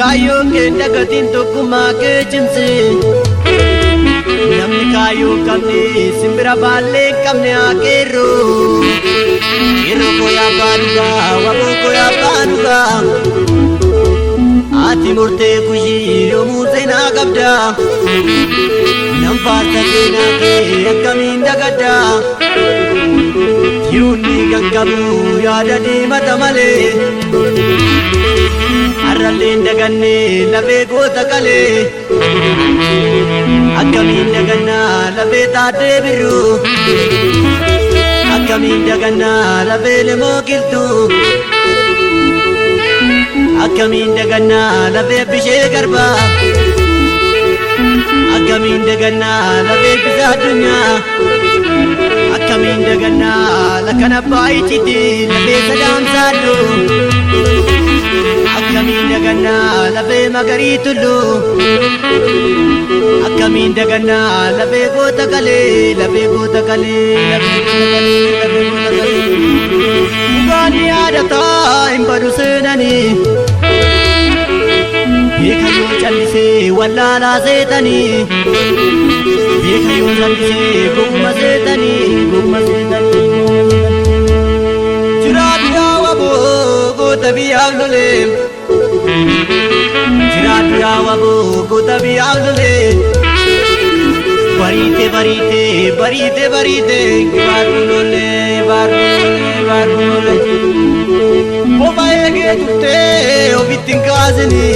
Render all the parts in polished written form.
kayo kenda gatin to kumake cimse namni kayo kamne simbira balle kamne akero kero ko ya banuga wabo ko ya banuga ati murte kushi yomu zena gabda nam farta zena ke akamin dagada yuni gangabu yada di mata male arralleen daganne lafee goota qalee akkamiin dagannaa lafee taaddee birruu akkamiin dagannaa lafee lemoo qilxuu akkamiin dagannaa lafee bishee garbaa akkamiin dagannaa lafee bisaa addunyaa akkamiin dagannaa lakan abbaa icciitti lafee sadaamsaadhu akkamiin dagannaa lafee magarii tulluu akkamiin dagannaa lafee goota qalee lafee goota qalee lafee goota qalee dhugaanii yaadataa hin badu seenanii beekayyoo callisee wallaalaa seetanii beekayyoo callisee gomma seetanii jiraa biraa waboo goota biyyaaf lolee jiraa biraa waboo goota biyyaaf lolee bariite baaruu lolee ofa eegee turtee ofitti hin kaasini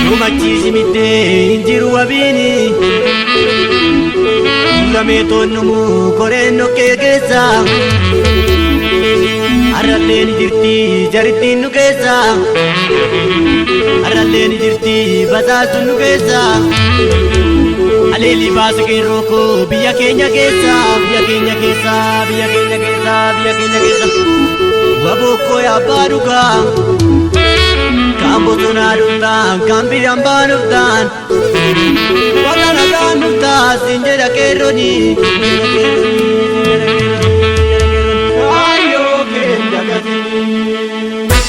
numachiisi middee hin jiru wabiini lamee toonnumu koreen nokkee keessa arralleen jirti jarittiin nu keessa arralleen jirti basaastuun nu keessa aleeli baasa qeerroo koo biyya keenya keessa waboo koo yaabbaa dhugaa kaan bosonaa dhuftaan kaan biyyaan baanuftaan waqaa nagaan dhuftaa siin jedha qeerrooni ayyoo keenya gatii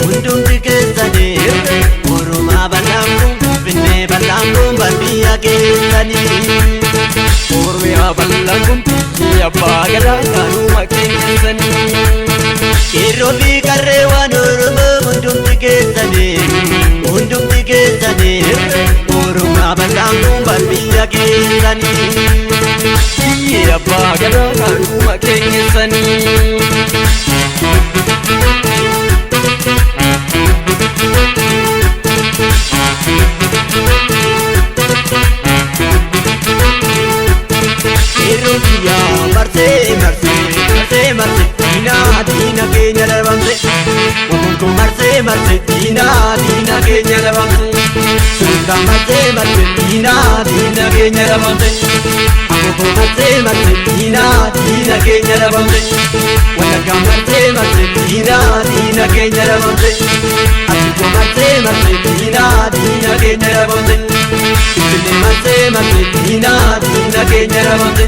hundumti keessani urumaa bal'aanguun finfinnee bal'aanguun barbiyya keessani oromiyaa bal'aanguun biyya abbaa gadaa kanuma keessani qeerroo fi qarree waan oromoo hundumti keessani urumaa bal'aanguun barbiyya keessani biyya abbaa gadaa kanuma keessani Erotiya marse dina keenya dhabamse Wakunko marse dina keenya dhabamse Sulta marse dina keenya dhabamse Akoko marse dina keenya dhabamse Walaga marse dina keenya dhabamse Asiko marse dina keenya dhabamse Ibne marse dina keenya dhabamse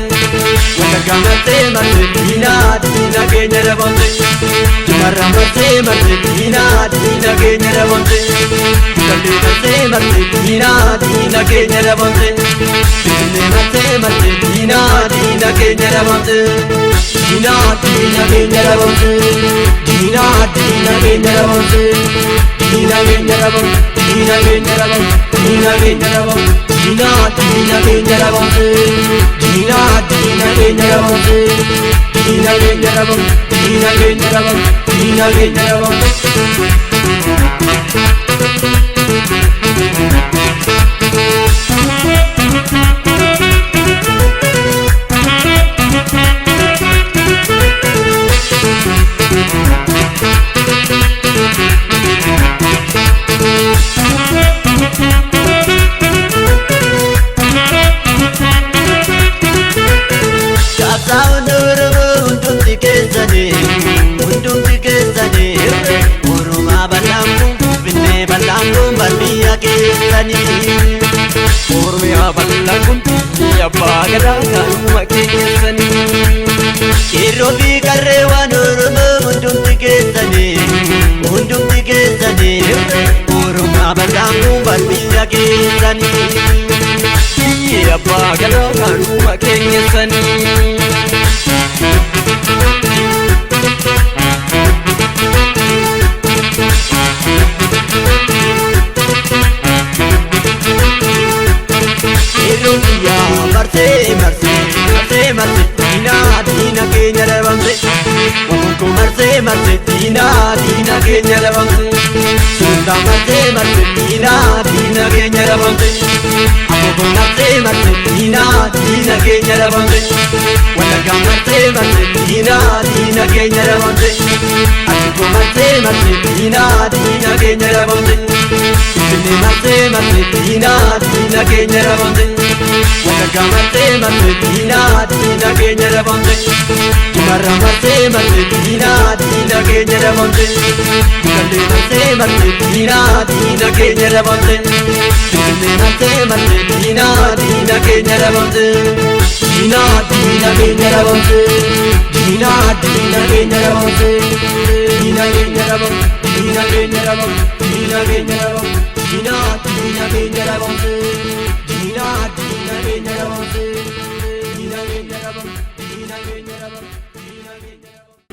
Walaga marse dina keenya dhabamse Jumarra marse dina keenya dhabamse Kalli marse dina keenya dhabamse Ibne marse dina keenya dhabamse Dina keenya dhabamse Dina keenya dhabamse Dina keenya dhabamse Dina keenya dhabamse Dina keenya dhabamse Dina keenya dhabamse Dina keenya dhabamse Dina keenya dhabamse Dina keenya dhabamse Dina keenya dhabamse kun barbiyya keessanii. Oromiyaa bal'aa kuntu abbaa gadaa kanuma keessanii. Qeerroo fi qarree waan Oromoo hundumti keessanii. Hundumti keessanii. Oromiyaa bal'aa kun barbiyya keessanii. Abbaa gadaa kanuma keessanii. Marsee marsee marsee marsee diina keenya dhabamse. Waanko marsee marsee diina keenya dhabamse. Suntaa marsee marsee diina keenya dhabamse. Aboboo marsee marsee diina keenya dhabamse. Wallaggaa marsee marsee diina keenya dhabamse. Asiko marsee marsee diina keenya dhabamse. Finfinnee marsee marsee diina keenya dhabamse. Wallaggaa marsee marsee diina keenya dhabamse. Tumarraa marsee marsee diina keenya dhabamse. Gullallee marsee marsee diina keenya dhabamse. Finfinnee marsee marsee diina keenya dhabamse. Diina keenya dhabamse. Diina keenya dhabamse. Diina keenya dhabamse. Diina keenya dhabamse. Diina keenya dhabamse. Diina keenya dhabamse. Diina keenya dhabamse. Diina keenya dhabamse. Diina keenya dhabamse.